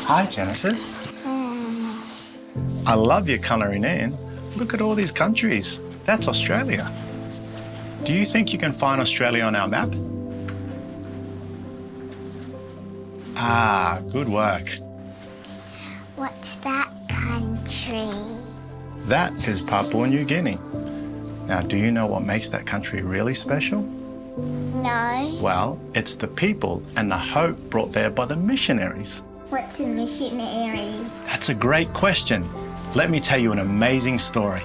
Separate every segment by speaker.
Speaker 1: Hi, Genesis. I love your colouring in. Look at all these countries. That's Australia. Do you think you can find Australia on our map? Ah, good work.
Speaker 2: What's that country?
Speaker 1: That is Papua New Guinea. Now, do you know what makes that country really special?
Speaker 2: No.
Speaker 1: Well, it's the people and the hope brought there by the missionaries.
Speaker 2: What's a missionary?
Speaker 1: That's a great question. Let me tell you an amazing story.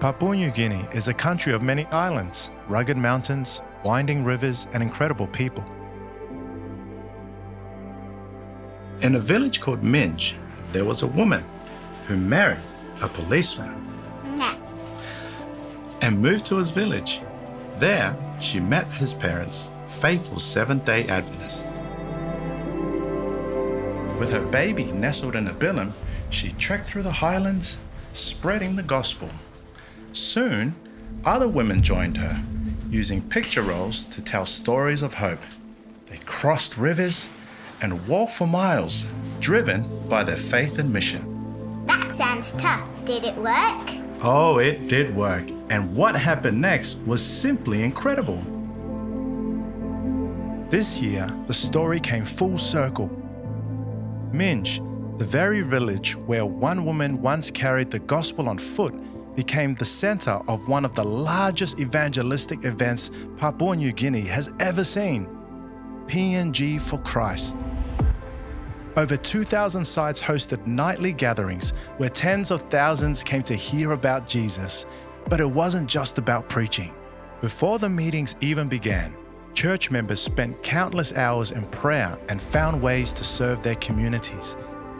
Speaker 1: Papua New Guinea is a country of many islands, rugged mountains, winding rivers, and incredible people. In a village called Minge, there was a woman who married a policeman
Speaker 2: No.
Speaker 1: and moved to his village. There, she met his parents, faithful Seventh-day Adventists. With her baby nestled in a bilum, she trekked through the highlands, spreading the gospel. Soon, other women joined her, using picture rolls to tell stories of hope. They crossed rivers and walked for miles, driven by their faith and mission.
Speaker 2: That sounds tough. Did it work?
Speaker 1: Oh, it did work. And what happened next was simply incredible. This year, the story came full circle. Minge, the very village where one woman once carried the gospel on foot, became the center of one of the largest evangelistic events Papua New Guinea has ever seen, PNG for Christ. Over 2,000 sites hosted nightly gatherings where tens of thousands came to hear about Jesus. But it wasn't just about preaching. Before the meetings even began, church members spent countless hours in prayer and found ways to serve their communities.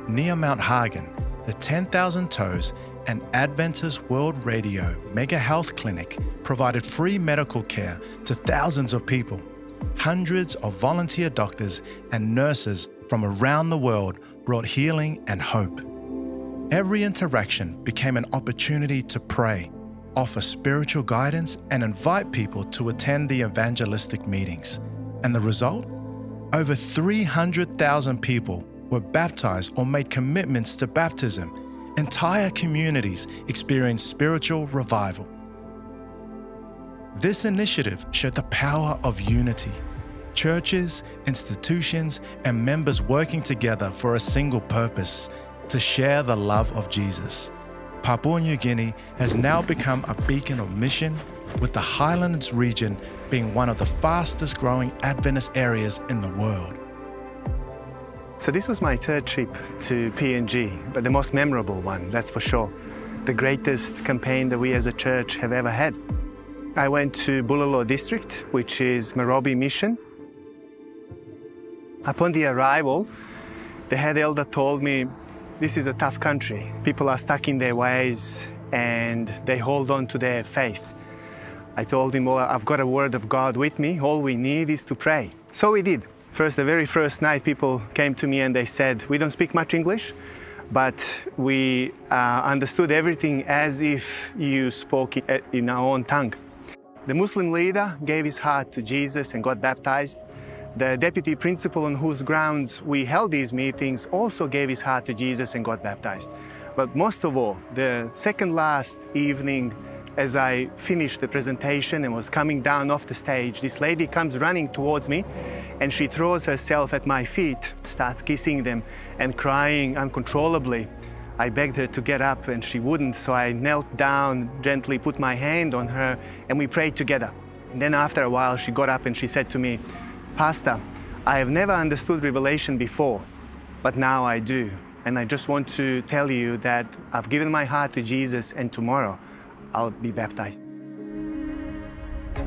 Speaker 1: Near Mount Hagen, the 10,000 Toes and Adventist World Radio Mega Health Clinic provided free medical care to thousands of people. Hundreds of volunteer doctors and nurses from around the world brought healing and hope. Every interaction became an opportunity to pray, offer spiritual guidance, and invite people to attend the evangelistic meetings. And the result? Over 300,000 people were baptized or made commitments to baptism. Entire communities experienced spiritual revival. This initiative showed the power of unity. Churches, institutions, and members working together for a single purpose, to share the love of Jesus. Papua New Guinea has now become a beacon of mission, with the Highlands region being one of the fastest growing Adventist areas in the world.
Speaker 3: So this was my third trip to PNG, but the most memorable one, that's for sure. The greatest campaign that we as a church have ever had. I went to Bulalo district, which is Marobi Mission. Upon the arrival, the head elder told me, this is a tough country. People are stuck in their ways and they hold on to their faith. I told him, well, I've got a word of God with me. All we need is to pray. So we did. The very first night, people came to me and they said, we don't speak much English, but we understood everything as if you spoke in our own tongue. The Muslim leader gave his heart to Jesus and got baptized. The deputy principal on whose grounds we held these meetings also gave his heart to Jesus and got baptized. But most of all, the second last evening, as I finished the presentation and was coming down off the stage, this lady comes running towards me and she throws herself at my feet, starts kissing them and crying uncontrollably. I begged her to get up and she wouldn't, so I knelt down, gently put my hand on her and we prayed together. And then after a while she got up and she said to me, Pastor, I have never understood Revelation before, but now I do. And I just want to tell you that I've given my heart to Jesus and tomorrow I'll be baptized.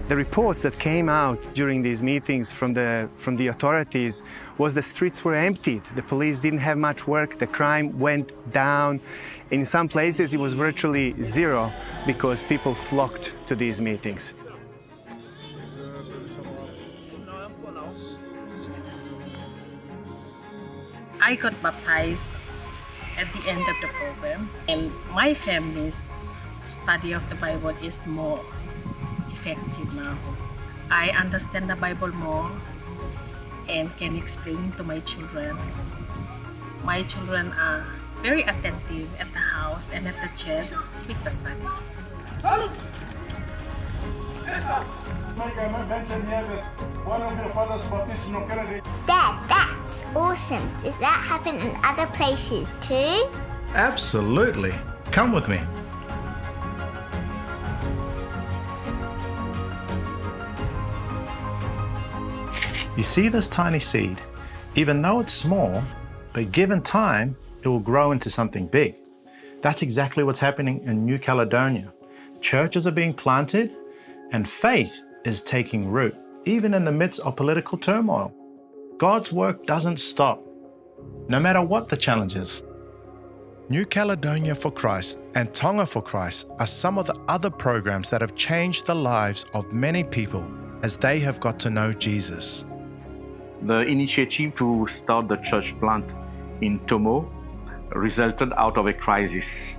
Speaker 3: The reports that came out during these meetings from the authorities was the streets were emptied. The police didn't have much work. The crime went down. In some places it was virtually zero because people flocked to these meetings.
Speaker 4: I got baptized at the end of the program, and my family's study of the Bible is more effective now. I understand the Bible more, and can explain to my children. My children are very attentive at the house and at the church with the study.
Speaker 2: Dad, that's awesome. Does that happen in other places too?
Speaker 1: Absolutely. Come with me. You see this tiny seed? Even though it's small, but given time, it will grow into something big. That's exactly what's happening in New Caledonia. Churches are being planted and faith is taking root, even in the midst of political turmoil. God's work doesn't stop, no matter what the challenge is. New Caledonia for Christ and Tonga for Christ are some of the other programs that have changed the lives of many people as they have got to know Jesus.
Speaker 5: The initiative to start the church plant in Tomo resulted out of a crisis.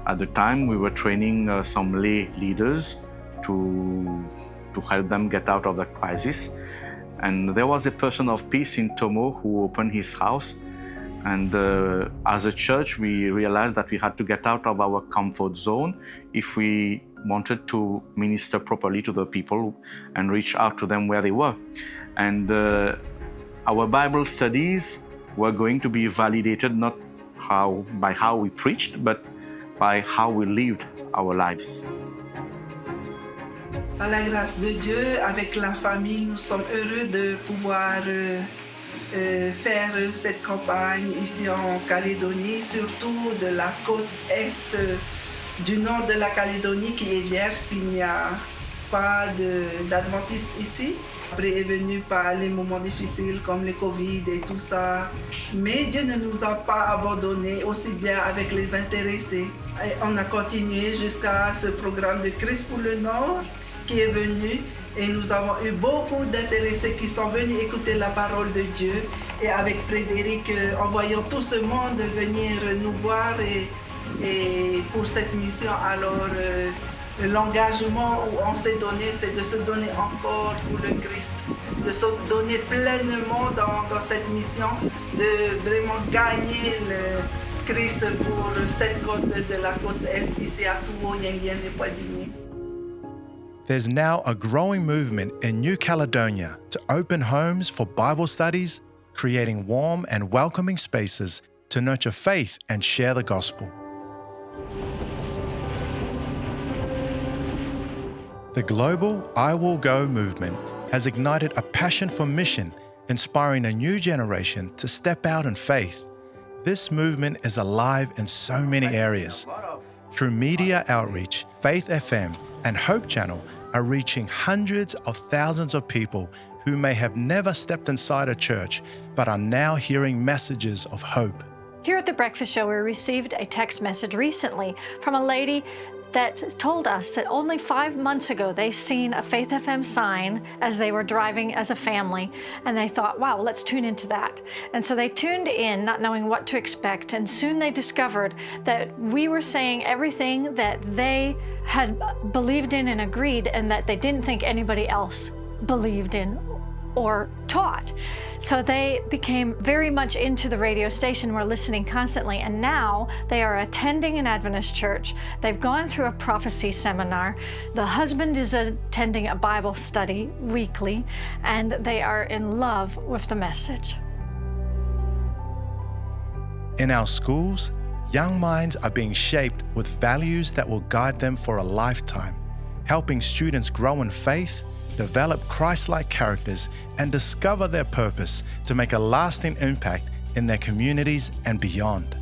Speaker 5: At the time, we were training some lay leaders to help them get out of the crisis. And there was a person of peace in Tomo who opened his house. And as a church, we realized that we had to get out of our comfort zone if we wanted to minister properly to the people and reach out to them where they were. And our Bible studies were going to be validated not by how we preached, but by how we lived our lives.
Speaker 6: Par la grâce de Dieu, avec la famille, nous sommes heureux de pouvoir faire cette campagne ici en Calédonie, surtout de la côte est du nord de la Calédonie qui est vierge, qu'il n'y a pas d'adventistes ici. Après est venu par les moments difficiles comme le Covid et tout ça. Mais Dieu ne nous a pas abandonnés, aussi bien avec les intéressés. Et on a continué jusqu'à ce programme de Christ pour le Nord qui est venu. Et nous avons eu beaucoup d'intéressés qui sont venus écouter la parole de Dieu. Et avec Frédéric, en voyant tout ce monde venir nous voir et pour cette mission, alors l'engagement où on s'est donné, c'est de se donner encore pour le Christ, de se donner pleinement dans cette mission, de vraiment gagner le Christ pour cette côte de la côte Est, ici à Touo, Yengyen et Poidigny.
Speaker 1: There's now a growing movement in New Caledonia to open homes for Bible studies, creating warm and welcoming spaces to nurture faith and share the gospel. The global I Will Go movement has ignited a passion for mission, inspiring a new generation to step out in faith. This movement is alive in so many areas. Through media outreach, Faith FM and Hope Channel are reaching hundreds of thousands of people who may have never stepped inside a church but are now hearing messages of hope.
Speaker 7: Here at the Breakfast Show, we received a text message recently from a lady that told us that only 5 months ago they seen a Faith FM sign as they were driving as a family, and they thought, wow, let's tune into that. And so they tuned in, not knowing what to expect, and soon they discovered that we were saying everything that they had believed in and agreed, and that they didn't think anybody else believed in or taught. So they became very much into the radio station, were listening constantly, and now they are attending an Adventist church. They've gone through a prophecy seminar. The husband is attending a Bible study weekly, and they are in love with the message.
Speaker 1: In our schools, young minds are being shaped with values that will guide them for a lifetime, helping students grow in faith, develop Christ-like characters, and discover their purpose to make a lasting impact in their communities and beyond.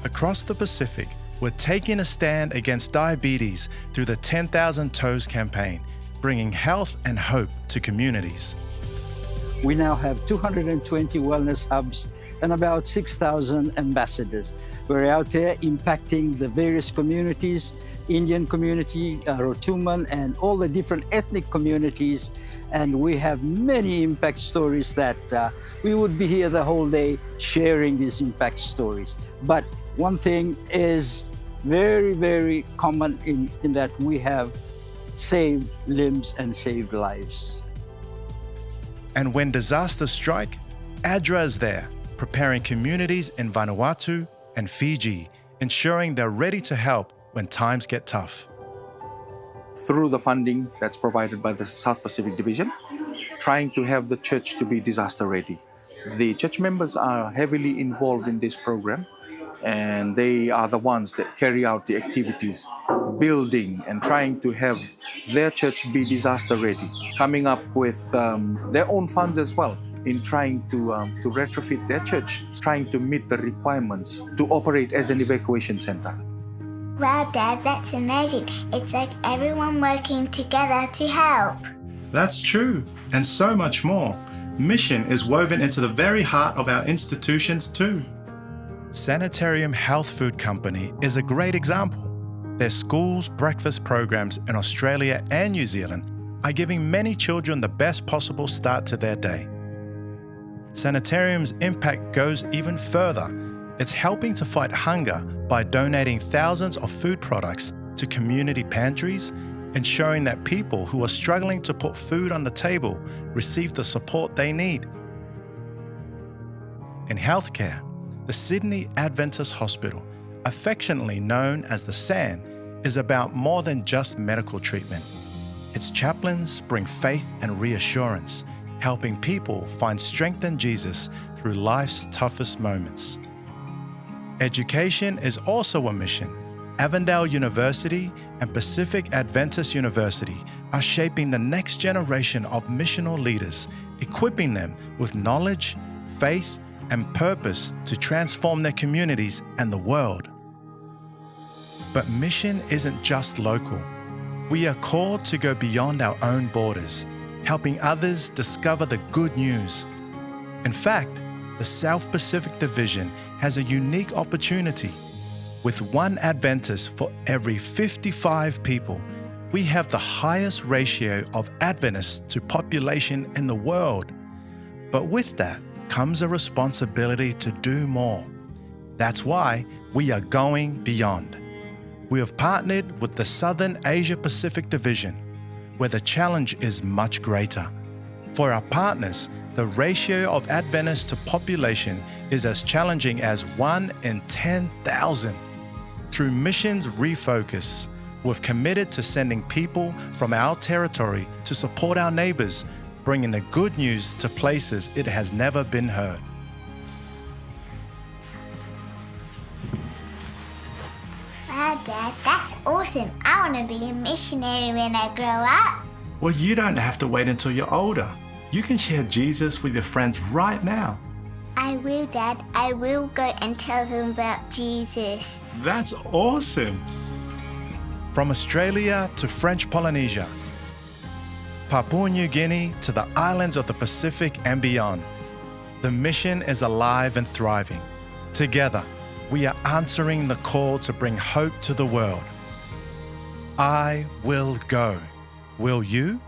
Speaker 1: Across the Pacific, we're taking a stand against diabetes through the 10,000 Toes campaign, bringing health and hope to communities.
Speaker 8: We now have 220 wellness hubs and about 6,000 ambassadors. We're out there impacting the various communities, Indian community, Rotuman, and all the different ethnic communities. And we have many impact stories that we would be here the whole day sharing these impact stories. But one thing is very, very common in that we have saved limbs and saved lives.
Speaker 1: And when disasters strike, ADRA is there, preparing communities in Vanuatu and Fiji, ensuring they're ready to help when times get tough.
Speaker 9: Through the funding that's provided by the South Pacific Division, trying to have the church to be disaster ready. The church members are heavily involved in this program, and they are the ones that carry out the activities, building and trying to have their church be disaster ready, coming up with their own funds as well in trying to retrofit their church, trying to meet the requirements to operate as an evacuation center.
Speaker 2: Wow, Dad, that's amazing. It's like everyone working together to help.
Speaker 1: That's true, and so much more. Mission is woven into the very heart of our institutions too. Sanitarium Health Food Company is a great example. Their schools' breakfast programs in Australia and New Zealand are giving many children the best possible start to their day. Sanitarium's impact goes even further. It's helping to fight hunger by donating thousands of food products to community pantries, ensuring that people who are struggling to put food on the table receive the support they need. In healthcare, the Sydney Adventist Hospital, affectionately known as the SAN, is about more than just medical treatment. Its chaplains bring faith and reassurance, helping people find strength in Jesus through life's toughest moments. Education is also a mission. Avondale University and Pacific Adventist University are shaping the next generation of missional leaders, equipping them with knowledge, faith, and purpose to transform their communities and the world. But mission isn't just local. We are called to go beyond our own borders, helping others discover the good news. In fact, the South Pacific Division has a unique opportunity. With one Adventist for every 55 people, we have the highest ratio of Adventists to population in the world. But with that comes a responsibility to do more. That's why we are going beyond. We have partnered with the Southern Asia Pacific Division, where the challenge is much greater. For our partners, the ratio of Adventists to population is as challenging as 1 in 10,000. Through Missions Refocus, we've committed to sending people from our territory to support our neighbours, bringing the good news to places it has never been heard.
Speaker 2: Wow, Dad, that's awesome. I want to be a missionary when I grow up.
Speaker 1: Well, you don't have to wait until you're older. You can share Jesus with your friends right now.
Speaker 2: I will, Dad. I will go and tell them about Jesus.
Speaker 1: That's awesome. From Australia to French Polynesia, Papua New Guinea to the islands of the Pacific and beyond, the mission is alive and thriving. Together, we are answering the call to bring hope to the world. I will go. Will you?